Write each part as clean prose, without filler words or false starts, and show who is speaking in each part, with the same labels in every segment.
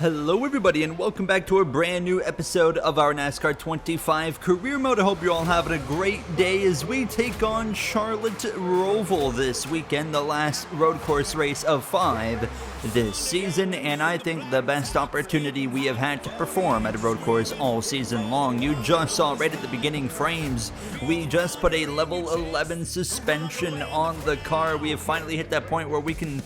Speaker 1: Hello everybody and welcome back to a brand new episode of our NASCAR 25 career mode. I hope you're all having a great day as we take on Charlotte Roval this weekend, the last road course race of 5 this season, and I think the best opportunity we have had to perform at a road course all season long. You just saw right at the beginning frames, we just put a level 11 suspension on the car. We have finally hit that point where we can,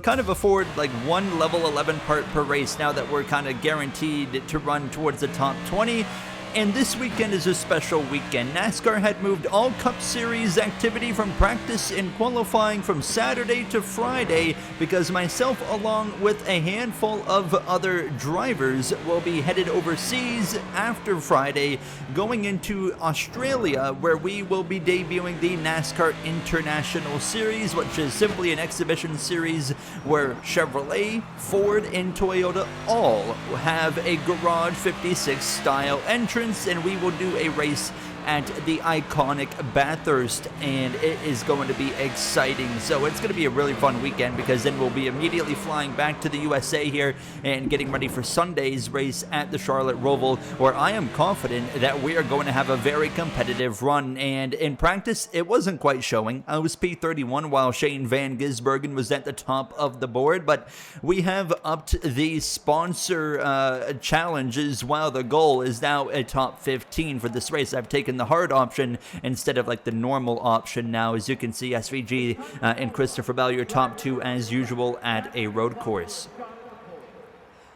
Speaker 1: kind of afford like one level 11 part per race now that we're kind of guaranteed to run towards the top 20. And this weekend is a special weekend. NASCAR had moved all Cup Series activity from practice and qualifying from Saturday to Friday because myself, along with a handful of other drivers, will be headed overseas after Friday, going into Australia, where we will be debuting the NASCAR International Series, which is simply an exhibition series where Chevrolet, Ford, and Toyota all have a Garage 56 style entrance. And we will do a race at the iconic Bathurst, and it is going to be exciting. So it's going to be a really fun weekend because then we'll be immediately flying back to the USA here and getting ready for Sunday's race at the Charlotte Roval, where I am confident that we are going to have a very competitive run. And in practice, it wasn't quite showing. I was P31 while Shane Van Gisbergen was at the top of the board, but we have upped the sponsor challenge as well. The goal is now a top 15 for this race. I've taken the hard option instead of like the normal option now. As you can see, SVG and Christopher Bell, your top two as usual at a road course.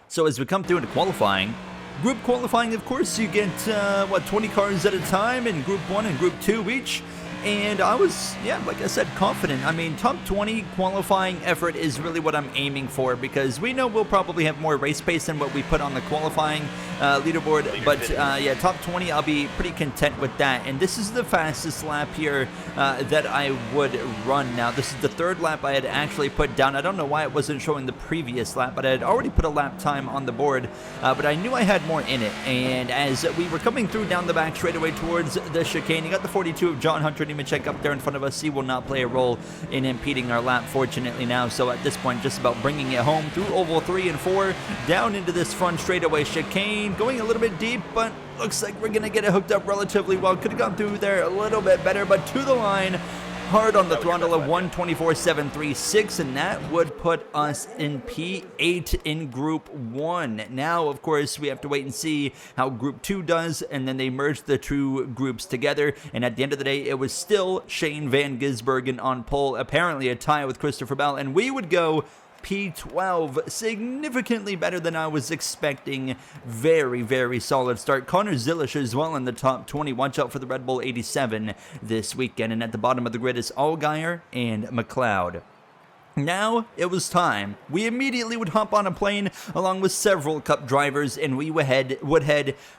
Speaker 1: So as we come through into qualifying, group qualifying, of course, you get 20 cars at a time in Group 1 and Group 2 each. And I was, like I said, confident. I mean, top 20 qualifying effort is really what I'm aiming for because we know we'll probably have more race pace than what we put on the qualifying leaderboard. But top 20, I'll be pretty content with that. And this is the fastest lap here that I would run. Now, this is the third lap I had actually put down. I don't know why it wasn't showing the previous lap, but I had already put a lap time on the board. But I knew I had more in it. And as we were coming through down the back straightaway towards the chicane, you got the 42 of John Hunter Nemechek up there in front of us. He will not play a role in impeding our lap, fortunately now. So at this point, just about bringing it home through oval 3 and 4, down into this front straightaway chicane, going a little bit deep, but looks like we're going to get it hooked up relatively well. Could have gone through there a little bit better, but to the line, hard on the throttle of 124.736, and that would put us in P8 in Group 1. Now, of course, we have to wait and see how Group 2 does, and then they merge the two groups together, and at the end of the day, it was still Shane Van Gisbergen on pole, apparently a tie with Christopher Bell, and we would go P12, significantly better than I was expecting. Very, very solid start. Connor Zilish as well in the top 20. Watch out for the Red Bull 87 this weekend. And at the bottom of the grid is Allgaier and McLeod. Now it was time. We immediately would hop on a plane along with several Cup drivers, and we would head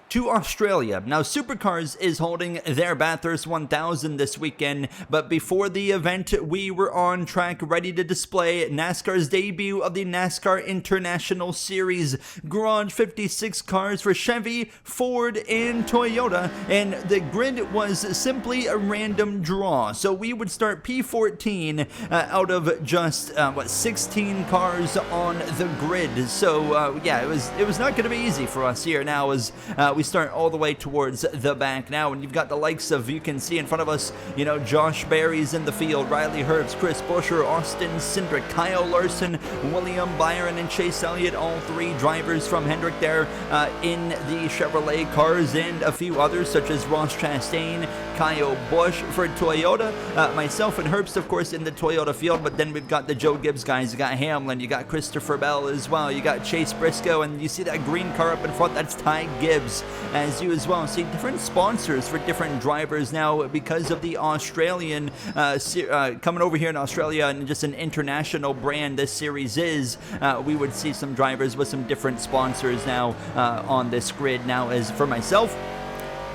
Speaker 1: to Australia. Now, Supercars is holding their Bathurst 1000 this weekend, but before the event, we were on track ready to display NASCAR's debut of the NASCAR International Series. Garage 56 cars for Chevy, Ford, and Toyota, and the grid was simply a random draw. So we would start P14 out of just 16 cars on the grid. So it was not going to be easy for us here now as we start all the way towards the back now, and you've got the likes of, you can see in front of us, Josh Berry's in the field, Riley Herbst, Chris Buescher, Austin Cindric, Kyle Larson, William Byron, and Chase Elliott, all three drivers from Hendrick there in the Chevrolet cars, and a few others such as Ross Chastain, Kyle Busch for Toyota, myself and Herbst, of course, in the Toyota field, but then we've got the Joe Gibbs guys, you got Hamlin, you got Christopher Bell as well, you got Chase Briscoe, and you see that green car up in front, that's Ty Gibbs as you as well. See different sponsors for different drivers now because of the Australian coming over here in Australia, and just an international brand this series is. We would see some drivers with some different sponsors now on this grid. Now, as for myself,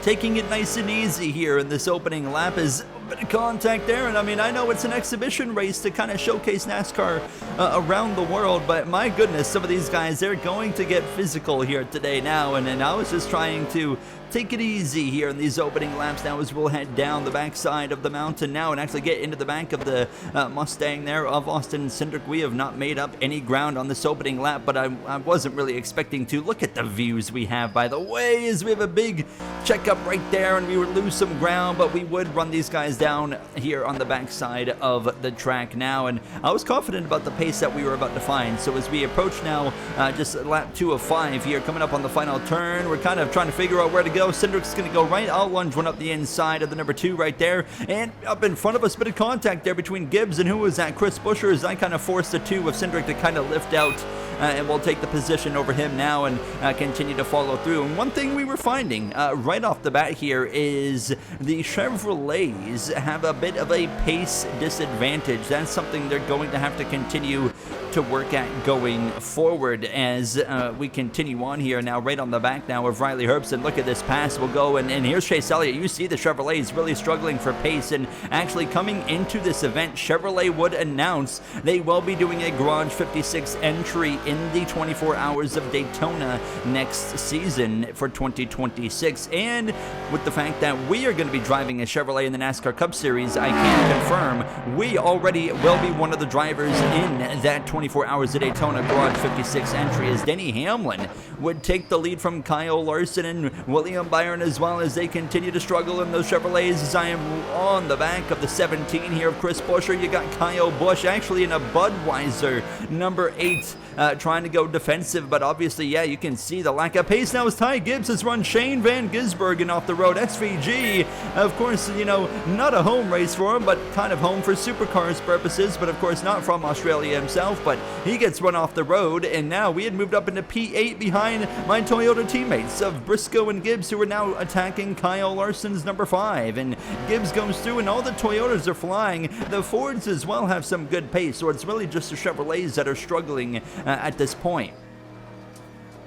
Speaker 1: taking it nice and easy here in this opening lap is a bit of contact there, and I mean, I know it's an exhibition race to kind of showcase NASCAR around the world, but my goodness, some of these guys, they're going to get physical here today now, and I was just trying to take it easy here in these opening laps now as we'll head down the backside of the mountain now and actually get into the back of the Mustang there of Austin Cindric. We have not made up any ground on this opening lap, but I wasn't really expecting to. Look at the views we have, by the way, as we have a big checkup right there, and we would lose some ground, but we would run these guys down here on the backside of the track now, and I was confident about the pace that we were about to find. So as we approach now just lap 2 of 5 here, coming up on the final turn, we're kind of trying to figure out where to go. Cindric's going to go right. I'll lunge one up the inside of the number 2 right there, and up in front of us, bit of contact there between Gibbs and who was that? Chris Buescher, as I kind of forced the 2 of Cindric to kind of lift out, and we'll take the position over him now and continue to follow through. And one thing we were finding right off the bat here is the Chevrolets have a bit of a pace disadvantage. That's something they're going to have to continue to work at going forward as we continue on here now, right on the back now of Riley Herbst. Look at this pass. We'll go, and here's Chase Elliott. You see the Chevrolets really struggling for pace, and actually coming into this event, Chevrolet would announce they will be doing a Garage 56 entry in the 24 Hours of Daytona next season for 2026. And with the fact that we are going to be driving a Chevrolet in the NASCAR Cup Series, I can confirm we already will be one of the drivers in that 24 Hours of Daytona Garage 56 entry, as Denny Hamlin would take the lead from Kyle Larson and William Byron, as well as they continue to struggle in those Chevrolets. As I am on the back of the 17 here of Chris Buescher, you got Kyle Busch actually in a Budweiser number 8 trying to go defensive, but obviously, yeah, you can see the lack of pace now as Ty Gibbs has run Shane Van Gisbergen off the road. SVG, of course, you know, not a home race for him, but kind of home for supercars purposes, but of course not from Australia himself, but he gets run off the road, and now we had moved up into P8 behind my Toyota teammates of Briscoe and Gibbs, who are now attacking Kyle Larson's number 5, and Gibbs goes through, and all the Toyotas are flying. The Fords as well have some good pace, so it's really just the Chevrolets that are struggling at this point.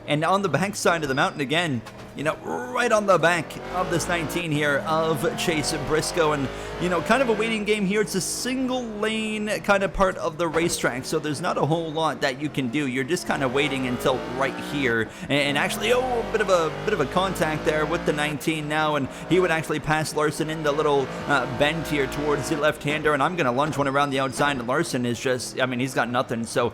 Speaker 1: And on the back side of the mountain again, you know, right on the back of this 19 here of Chase Briscoe, and, you know, kind of a waiting game here. It's a single lane kind of part of the racetrack, so there's not a whole lot that you can do. You're just kind of waiting until right here, and actually, oh, a bit of a contact there with the 19 now, and he would actually pass Larson in the little bend here towards the left-hander, and I'm going to lunge one around the outside, and Larson is just, I mean, he's got nothing, so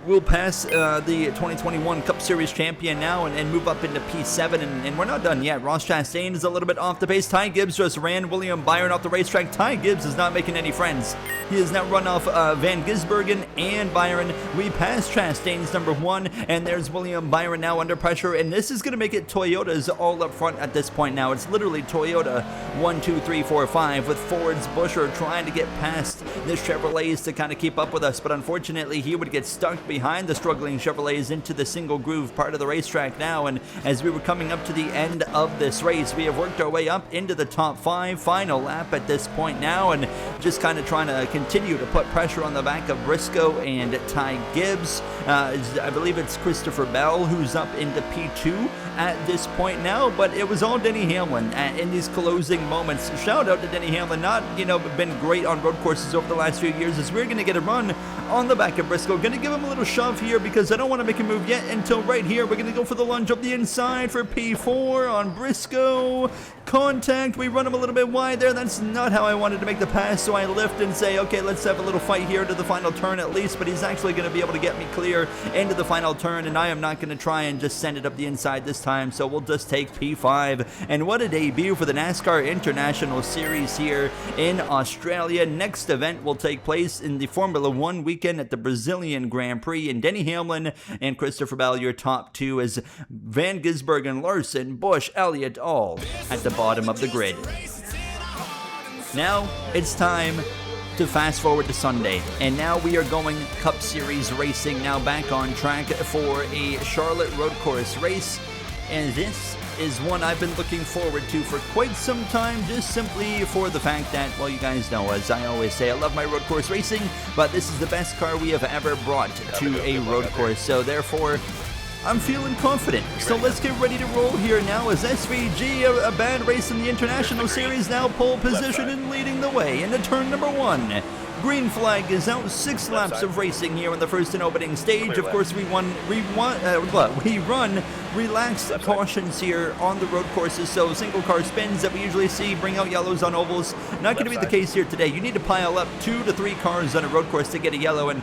Speaker 1: we'll pass the 2021 Cup Series champion now and move up into P7, and we're not done yet. Ross Chastain is a little bit off the pace. Ty Gibbs just ran William Byron off the racetrack. Ty Gibbs is not making any friends. He has now run off Van Gisbergen and Byron. We passed Chastain's number 1, and there's William Byron now under pressure, and this is going to make it Toyotas all up front at this point now. It's literally Toyota 1, 2, 3, 4, 5 with Ford's Buescher trying to get past the Chevrolets to kind of keep up with us, but unfortunately he would get stuck behind the struggling Chevrolets into the single groove part of the racetrack now. And as we were coming up to the end of this race, we have worked our way up into the top 5, final lap at this point now, and just kind of trying to continue to put pressure on the back of Briscoe and Ty Gibbs. I believe it's Christopher Bell who's up into P2 at this point now, but it was all Denny Hamlin in these closing moments. Shout out to Denny Hamlin, not, you know, been great on road courses over the last few years, as we're going to get a run on the back of Briscoe. Going to give him a little shove here because I don't want to make a move yet until right here. We're going to go for the lunge up the inside for P4 on Briscoe. Contact, we run him a little bit wide there. That's not how I wanted to make the pass, so I lift and say, okay, let's have a little fight here to the final turn at least, but he's actually going to be able to get me clear into the final turn, and I am not going to try and just send it up the inside this time, so we'll just take P5. And what a debut for the NASCAR International Series here in Australia. Next event will take place in the Formula 1 weekend at the Brazilian Grand Prix, and Denny Hamlin and Christopher Bell, your top 2, as Van Gisbergen, Larson, Busch, Elliott, all at the bottom of the grid. Now it's time to fast forward to Sunday, and now we are going Cup Series racing now back on track for a Charlotte road course race, and this is one I've been looking forward to for quite some time, just simply for the fact that, well, you guys know, as I always say, I love my road course racing, but this is the best car we have ever brought to a road course, so therefore I'm feeling confident. So let's get ready to roll here now as SVG, a bad race in the International Series, now pole position and leading the way into turn number 1. green flag is out. 6 laps of racing here in the first and opening stage. Of course, we run relaxed cautions here on the road courses, so single car spins that we usually see bring out yellows on ovals. Not going to be the case here today. You need to pile up 2 to 3 cars on a road course to get a yellow, and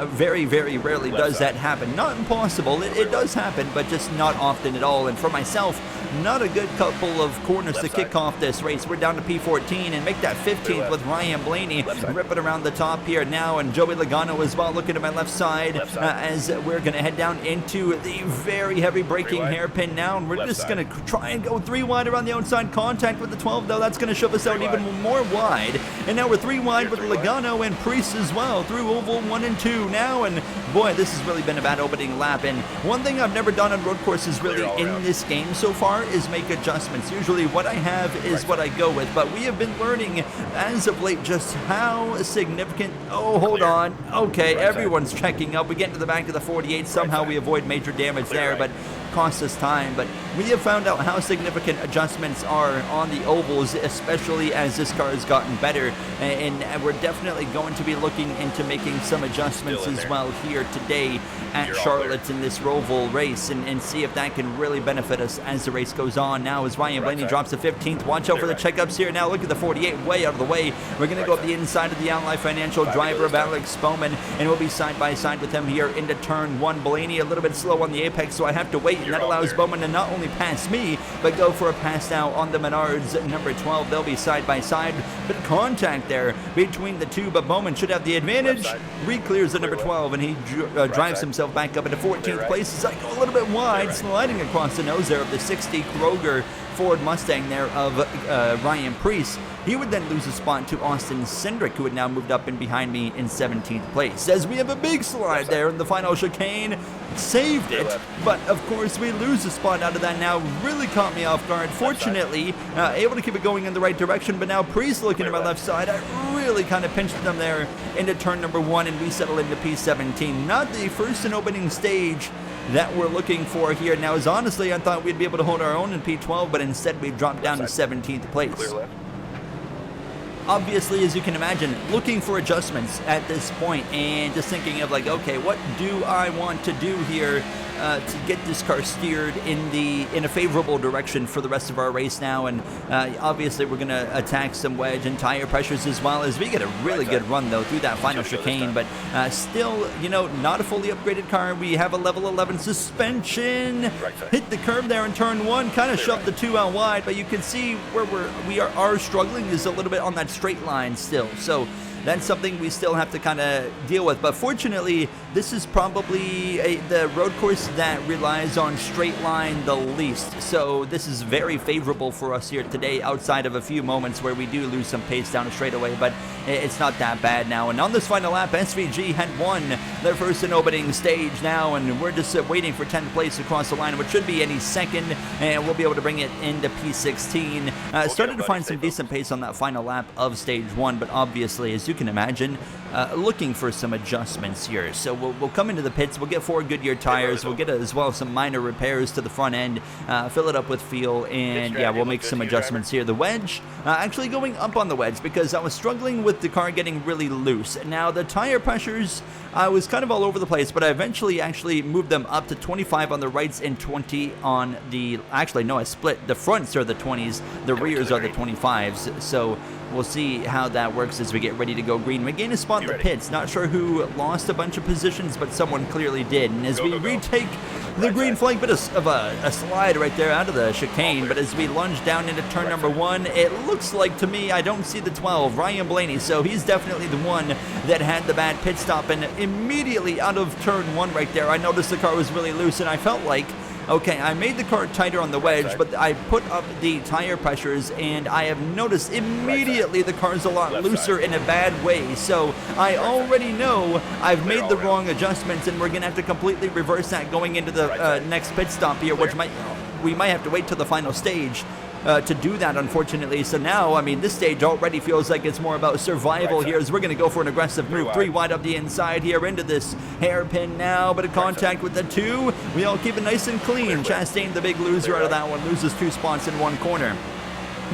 Speaker 1: very, very rarely does that happen. Not impossible, it does happen, but just not often at all. And for myself, not a good couple of corners to kick off this race. We're down to P14 and make that 15th with Ryan Blaney ripping around the top here now, and Joey Logano as well looking to my left side as we're going to head down into the very heavy braking hairpin now, and we're just going to try and go 3 wide around the outside. Contact with the 12 though, that's going to shove us out even more wide, and now we're 3 wide with Logano and Priest as well through oval 1 and 2 now, and boy, this has really been a bad opening lap. And one thing I've never done on road courses really in this game so far is make adjustments. Usually what I have is what I go with, but we have been learning as of late just how significant. Oh, hold on. Okay, everyone's checking up. We get into the back of the 48. Somehow we avoid major damage there, but cost us time. But we have found out how significant adjustments are on the ovals, especially as this car has gotten better, and we're definitely going to be looking into making some adjustments as well here today at Charlotte in this Roval race, and see if that can really benefit us as the race goes on. Now as Ryan Blaney drops to 15th, watch out for the checkups here. Now look at the 48 way out of the way. We're going to go up the inside of the Ally Financial driver of Alex Bowman, and we'll be side by side with him here into turn 1. Blaney a little bit slow on the apex, so I have to wait, and that allows Bowman to not only pass me, but go for a pass now on the Menards number 12. They'll be side by side, but contact there between the two, but Bowman should have the advantage. Re-clears the number 12, and he drives himself back up into 14th place as I go a little bit wide, sliding across the nose there of the 60 Kroger Ford Mustang there of Ryan Priest. He would then lose a spot to Austin Cindric, who had now moved up and behind me in 17th place. As we have a big slide there in the final chicane, saved it, but of course we lose a spot out of that now. Really caught me off guard. Fortunately, able to keep it going in the right direction, but now Priest looking to my left side. I really kind of pinched them there into turn number 1, and we settle into P17. Not the first and opening stage that we're looking for here. Now, as honestly, I thought we'd be able to hold our own in P12, but instead we dropped down to 17th place. Obviously, as you can imagine, looking for adjustments at this point, and just thinking of like, okay, what do I want to do here to get this car steered in a favorable direction for the rest of our race now. And obviously we're going to attack some wedge and tire pressures as well, as we get a really good run though through that final chicane. But still, you know, not a fully upgraded car. We have a level 11 suspension. Hit the curb there in turn 1, kind of shoved the 2 out wide, but you can see where we are struggling is a little bit on that straight line still. So that's something we still have to kind of deal with. But fortunately, this is probably the road course that relies on straight line the least. So this is very favorable for us here today, outside of a few moments where we do lose some pace down a straightaway. But it's not that bad now. And on this final lap, SVG had won their first and opening stage now, and we're just waiting for 10th place across the line, which should be any second, and we'll be able to bring it into P16. Started to find some decent pace on that final lap of stage 1, but obviously, as you can imagine, looking for some adjustments here. So we'll come into the pits, we'll get 4 Goodyear tires, we'll get as well some minor repairs to the front end, fill it up with fuel, and yeah, we'll make some adjustments here. The wedge, actually going up on the wedge, because I was struggling with the car getting really loose. Now the tire pressures, I was kind of all over the place, but I eventually actually moved them up to 25 on the rights and 20 on the, actually no, I split. The fronts are the 20s, the rears are the 25s, so we'll see how that works as we get ready to go green. We gain a spot in the pits. Not sure who lost a bunch of positions, but someone clearly did. And as we retake the green flag, bit of a slide right there out of the chicane, but as we lunge down into turn number 1, it looks like to me, I don't see the 12, Ryan Blaney, so he's definitely the one that had the bad pit stop. And immediately out of turn 1 right there, I noticed the car was really loose, and I felt like, okay, I made the car tighter on the wedge, but I put up the tire pressures, and I have noticed immediately the car's a lot looser in a bad way. So I already know I've made the wrong adjustments, and we're going to have to completely reverse that going into the next pit stop here, which we might have to wait till the final stage to do that, unfortunately. So now, I mean, this stage already feels like it's more about survival here, as we're going to go for an aggressive move. 3 wide up the inside here into this hairpin now, but a contact with the 2. We all keep it nice and clean. Chastain, the big loser out of that one, loses 2 spots in 1 corner.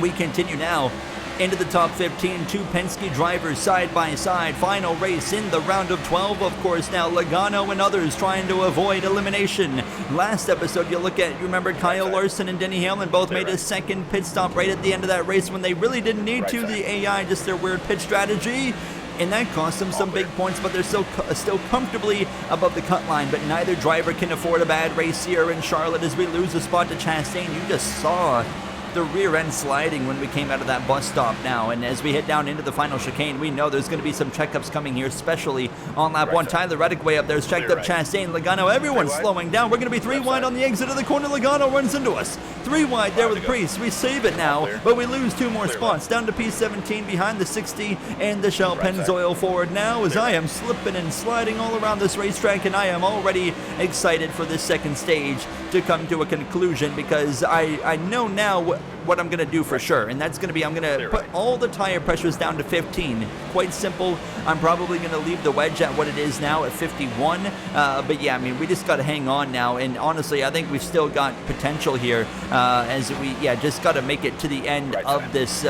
Speaker 1: We continue now into the top 15. Two Penske drivers side by side. Final race in the round of 12, of course. Now Logano and others trying to avoid elimination. Last episode, you remember Kyle Larson and Denny Hamlin both made a second pit stop right at the end of that race when they really didn't need to. The AI, just their weird pit strategy. And that cost them some big points, but they're still comfortably above the cut line. But neither driver can afford a bad race here in Charlotte as we lose a spot to Chastain. You just saw the rear end sliding when we came out of that bus stop now, and as we head down into the final chicane, we know there's going to be some checkups coming here, especially on lap 1. Tyler Reddick way up there's checked up. Chastain, Logano, everyone's slowing down. We're going to be 3 wide on the exit of the corner. Logano runs into us. 3 wide there with Priest. We save it now, but we lose 2 more spots down to P17 behind the 60 and the Shell Pennzoil forward now as I am slipping and sliding all around this racetrack, and I am already excited for this second stage to come to a conclusion because I know now what I'm going to do for sure, and that's going to be I'm going to put all the tire pressures down to 15. Quite simple. I'm probably going to leave the wedge at what it is now at 51, but yeah, I mean, we just got to hang on now, and honestly, I think we've still got potential here as we just got to make it to the end of this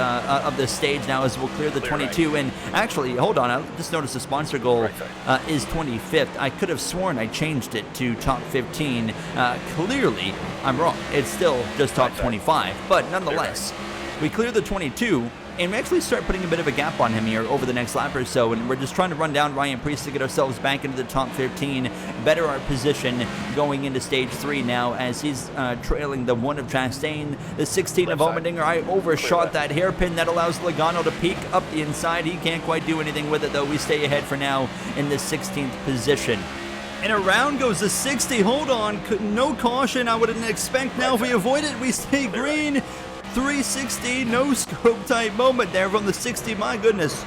Speaker 1: stage now as we'll clear the 22. And actually, hold on, I just noticed the sponsor goal is 25th. I could have sworn I changed it to top 15. Clearly, I'm wrong. It's still just top 25, but nonetheless, we clear the 22, and we actually start putting a bit of a gap on him here over the next lap or so, and we're just trying to run down Ryan Preece to get ourselves back into the top 15, better our position going into stage 3 now as he's trailing the 1 of Chastain, the 16 of Allmendinger. I overshot that hairpin that allows Logano to peek up the inside. He can't quite do anything with it though. We stay ahead for now in the 16th position. And around goes the 60. Hold on, no caution. I wouldn't expect now. If we avoid it, we stay green. 360, no scope type moment there from the 60. My goodness.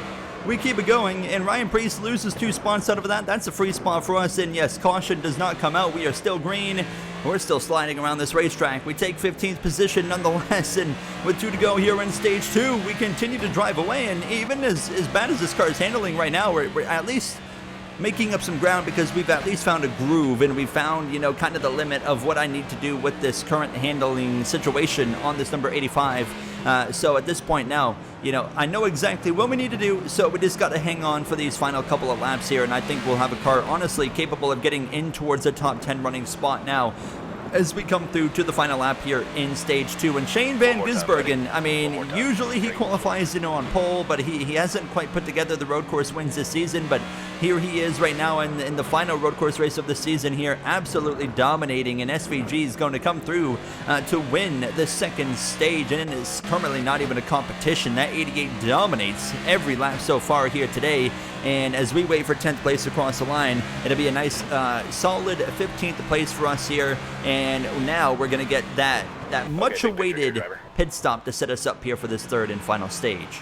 Speaker 1: We keep it going, and Ryan Preece loses 2 spots out of that. That's a free spot for us, and yes, caution does not come out. We are still green. We're still sliding around this racetrack. We take 15th position nonetheless, and with 2 to go here in stage 2, we continue to drive away, and even as bad as this car is handling right now, we're at least making up some ground because we've at least found a groove, and we found, kind of the limit of what I need to do with this current handling situation on this number 85. So at this point now, I know exactly what we need to do, so we just got to hang on for these final couple of laps here, and I think we'll have a car, honestly, capable of getting in towards a top 10 running spot now as we come through to the final lap here in stage 2. And Shane Van Gisbergen, I mean, usually he qualifies, on pole, but he hasn't quite put together the road course wins this season, but here he is right now in the final road course race of the season here, absolutely dominating, and SVG is going to come through to win the second stage, and it's currently not even a competition. That 88 dominates every lap so far here today, and as we wait for 10th place across the line, it'll be a nice solid 15th place for us here. And now we're going to get that much-awaited pit stop to set us up here for this third and final stage.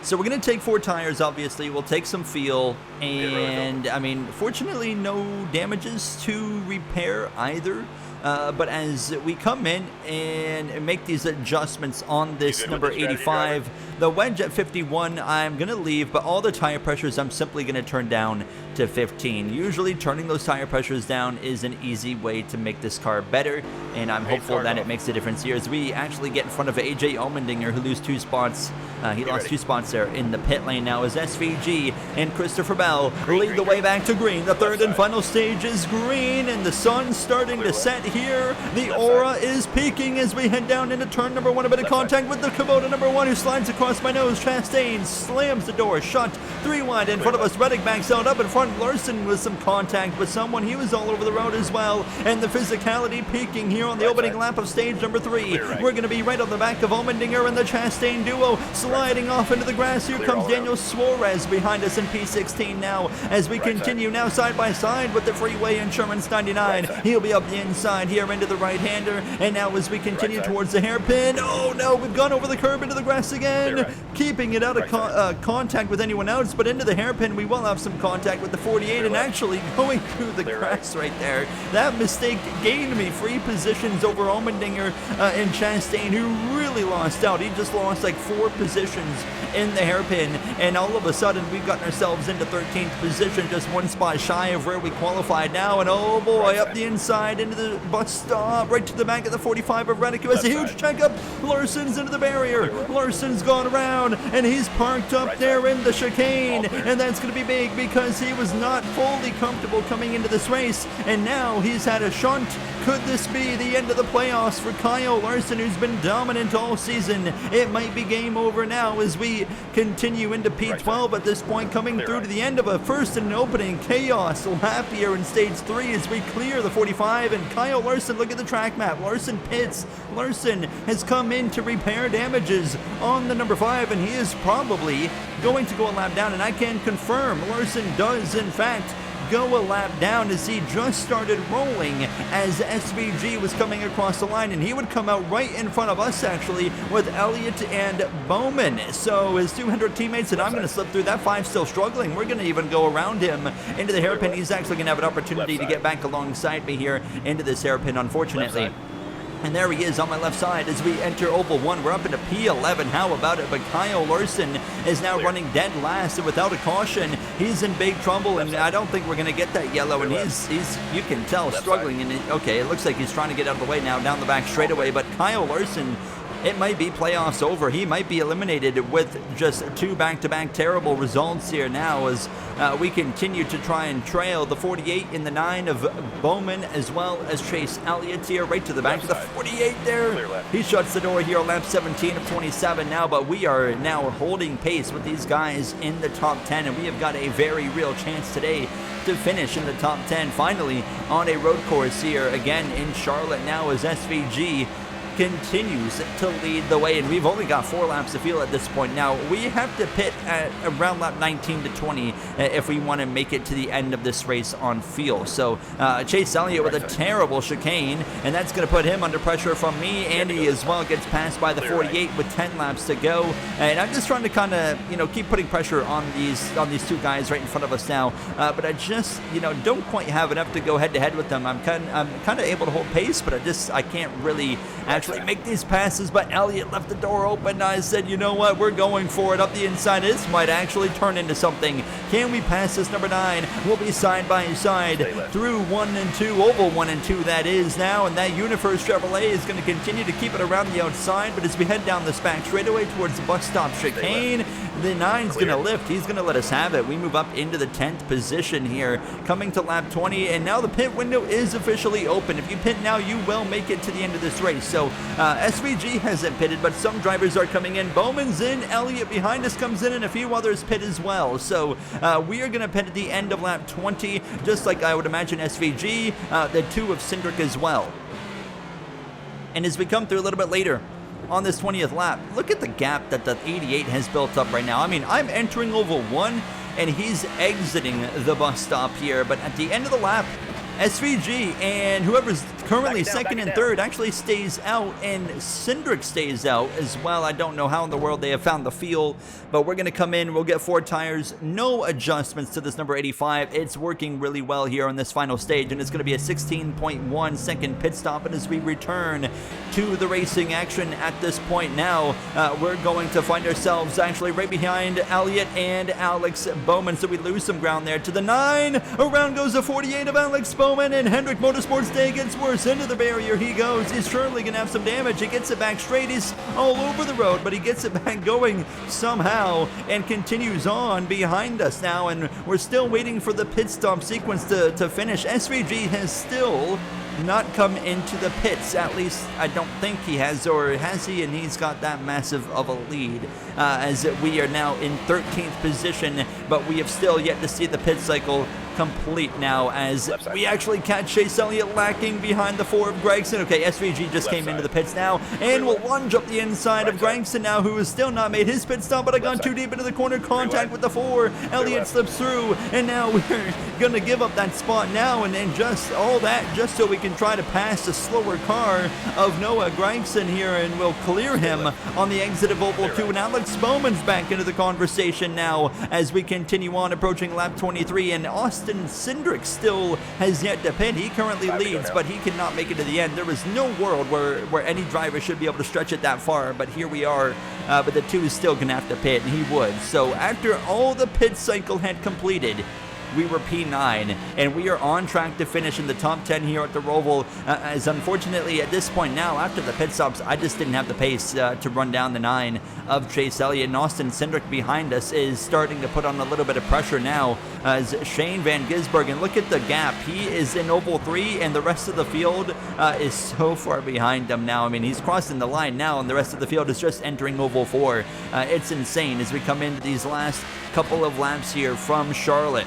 Speaker 1: So we're going to take 4 tires, obviously. We'll take some fuel, and, I mean, fortunately, no damages to repair either. But as we come in and make these adjustments on this number 85, the wedge at 51, I'm going to leave, but all the tire pressures I'm simply going to turn down to 15. Usually turning those tire pressures down is an easy way to make this car better, and I'm hopeful that it makes a difference here as we actually get in front of AJ Allmendinger, who lose 2 spots. He lost 2 spots there in the pit lane now as SVG and Christopher Bell lead the way back to green. The third and final stage is green, and the sun's starting to set here. The aura is peaking as we head down into turn number 1. A bit of contact with the Kubota number 1 who slides across my nose. Chastain slams the door shut. 3 wide in front of us. Reddick backs out up in front. Larson with some contact with someone. He was all over the road as well. And the physicality peaking here on the opening lap of stage number 3. We're going to be right on the back of Allmendinger and the Chastain duo sliding off into the grass. Here comes Daniel Suarez behind us in P16 now as we continue now side by side with the freeway insurance 99. He'll be up the inside here into the right-hander, and now as we continue towards the hairpin, oh no, we've gone over the curb into the grass again, keeping it out of contact with anyone else, but into the hairpin we will have some contact with the 48 and actually going through the grass right there. That mistake gained me free positions over Allmendinger and Chastain, who really lost out. He just lost like 4 positions in the hairpin, and all of a sudden we've gotten ourselves into 13th position, just 1 spot shy of where we qualified now, and oh boy, up the inside into the bus stop right to the back of the 45 of Reddick, who has a huge checkup. Larson's into the barrier. Larson's gone around, and he's parked up there in the chicane, and that's going to be big because he was not fully comfortable coming into this race, and now he's had a shunt. Could this be the end of the playoffs for Kyle Larson, who's been dominant all season? It might be game over now as we continue into P12 at this point, coming through to the end of a first and opening chaos lap here in stage 3 as we clear the 45, and Kyle Larson, look at the track map. Larson pits. Larson has come in to repair damages on the number 5, and he is probably going to go a lap down, and I can confirm Larson does in fact go a lap down as he just started rolling as SVG was coming across the line, and he would come out right in front of us actually with Elliott and Bowman. So his 200 teammates, and I'm going to slip through that 5 still struggling. We're going to even go around him into the hairpin. He's actually going to have an opportunity to get back alongside me here into this hairpin, unfortunately. And there he is on my left side as we enter Oval 1. We're up into P11. How about it? But Kyle Larson is now running dead last, and without a caution, he's in big trouble, and I don't think we're going to get that yellow, and he's you can tell, struggling. And okay, it looks like he's trying to get out of the way now down the back straightaway, but Kyle Larson, it might be playoffs over. He might be eliminated with just 2 back-to-back terrible results here now as we continue to try and trail the 48 in the 9 of Bowman, as well as Chase Elliott here right to the back of the 48 there. He shuts the door here on lap 17 of 27 now, but we are now holding pace with these guys in the top 10, and we have got a very real chance today to finish in the top 10 finally on a road course here again in Charlotte now as SVG continues to lead the way, and we've only got 4 laps to fill at this point. Now we have to pit at around lap 19 to 20 if we want to make it to the end of this race on fuel. So Chase Elliott with a terrible chicane, and that's going to put him under pressure from me. Andy as well gets passed by the 48 with 10 laps to go, and I'm just trying to kind of keep putting pressure on these 2 guys right in front of us now, but I just don't quite have enough to go head to head with them. I'm kind of able to hold pace, but I can't really actually make these passes. But Elliott left the door open. I said, you know what, we're going for it up the inside. This might actually turn into something. Can we pass this number 9? We'll be side by side through 1 and 2, Oval 1 and 2 that is now, and that Universe Chevrolet is going to continue to keep it around the outside, but as we head down this back straightaway towards the bus stop chicane, the 9's going to lift. He's going to let us have it. We move up into the 10th position here, coming to lap 20, and now the pit window is officially open. If you pit now, you will make it to the end of this race. So SVG hasn't pitted, but some drivers are coming in. Bowman's in, Elliott behind us comes in, and a few others pit as well. So we are going to pit at the end of lap 20, just like I would imagine SVG, the 2 of Cindric as well. And as we come through a little bit later on this 20th lap, look at the gap that the 88 has built up right now. I mean, I'm entering Oval 1, and he's exiting the bus stop here, but at the end of the lap, SVG and whoever's currently second and third actually stays out, and Cindric stays out as well. I don't know how in the world they have found the feel, but we're going to come in. We'll get 4 tires, no adjustments to this number 85. It's working really well here on this final stage, and it's going to be a 16.1 second pit stop. And as we return to the racing action at this point now, we're going to find ourselves actually right behind Elliott and Alex Bowman, so we lose some ground there to the 9. Around goes the 48 of Alex Bowman, and Hendrick Motorsports Day gets worse. Into the barrier he goes. He's surely gonna have some damage. He gets it back straight. He's all over the road, but he gets it back going somehow and continues on behind us now, and we're still waiting for the pit stop sequence to finish. SVG has still not come into the pits, at least I don't think he has, or has he? And he's got that massive of a lead as we are now in 13th position, but we have still yet to see the pit cycle complete now as we actually catch Chase Elliott lacking behind the 4 of Gregson. Okay, SVG just came into the pits now and will lunge up the inside of Gregson now, who has still not made his pit stop, but I gone too deep into the corner. Contact with the 4. Elliott slips through, and now we're going to give up that spot now, and just all that just so we can try to pass the slower car of Noah Gregson here, and we'll clear him on the exit of Oval 2. And Alex Bowman's back into the conversation now as we continue on approaching lap 23, and Austin Cindric still has yet to pit. He currently leads, but he cannot make it to the end. There is no world where any driver should be able to stretch it that far, but here we are. But the 2 is still going to have to pit, and he would. So after all the pit cycle had completed, we were P9, and we are on track to finish in the top 10 here at the Roval, as unfortunately at this point now, after the pit stops, I just didn't have the pace to run down the 9 of Chase Elliott, and Austin Cindric behind us is starting to put on a little bit of pressure now as Shane Van Gisbergen, look at the gap, he is in Oval 3 and the rest of the field is so far behind him now. I mean, he's crossing the line now and the rest of the field is just entering Oval 4. It's insane as we come into these last couple of laps here from Charlotte.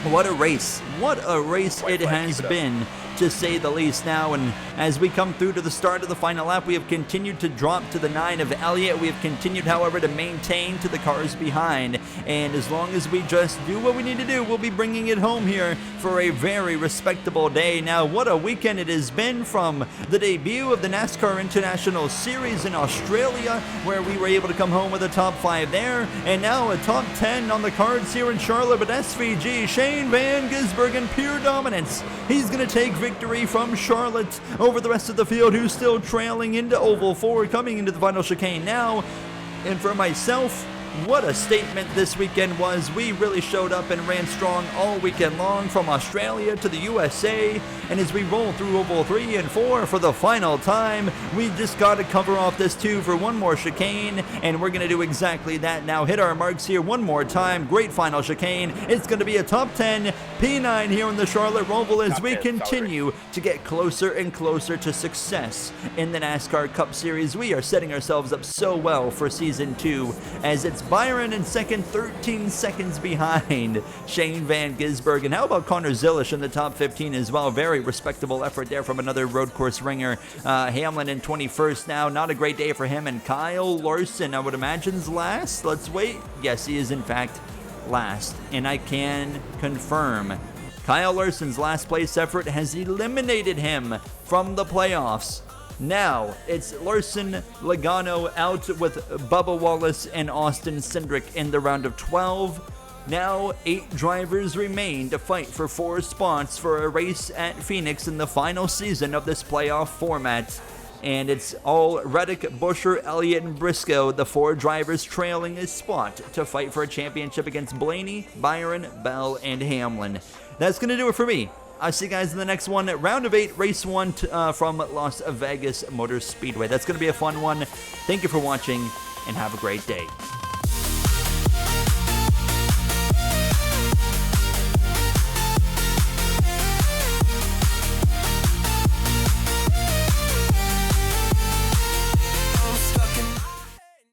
Speaker 1: What a race it has been, to say the least now. And as we come through to the start of the final lap, we have continued to drop to the 9 of Elliott. We have continued, however, to maintain to the cars behind, and as long as we just do what we need to do, we'll be bringing it home here for a very respectable day. Now, what a weekend it has been, from the debut of the NASCAR International Series in Australia, where we were able to come home with a top 5 there, and now a top 10 on the cards here in Charlotte. But SVG, Shane Van Gisbergen, pure dominance. He's going to take victory from Charlotte over the rest of the field, who's still trailing into Oval 4, coming into the final chicane now. And for myself, what a statement this weekend was. We really showed up and ran strong all weekend long, from Australia to the USA, and as we roll through Oval 3 and 4 for the final time, we just got to cover off this 2 for one more chicane, and we're going to do exactly that now. Hit our marks here one more time. Great final chicane. It's going to be a top 10 P9 here in the Charlotte Roval as we continue to get closer and closer to success in the NASCAR Cup Series. We are setting ourselves up so well for Season 2, as it's Byron in second, 13 seconds behind Shane Van Gisbergen. How about Connor Zilisch in the top 15 as well? Very respectable effort there from another road course ringer. Hamlin in 21st now. Not a great day for him. And Kyle Larson, I would imagine, is last. Let's wait. Yes, he is in fact last. And I can confirm Kyle Larson's last place effort has eliminated him from the playoffs. Now, it's Larson, Logano out with Bubba Wallace and Austin Cindric in the round of 12. Now, 8 drivers remain to fight for 4 spots for a race at Phoenix in the final season of this playoff format. And it's all Reddick, Buescher, Elliott, and Briscoe, the 4 drivers trailing a spot to fight for a championship against Blaney, Byron, Bell, and Hamlin. That's going to do it for me. I'll see you guys in the next one, round of 8, race 1 from Las Vegas Motor Speedway. That's going to be a fun one. Thank you for watching, and have a great day.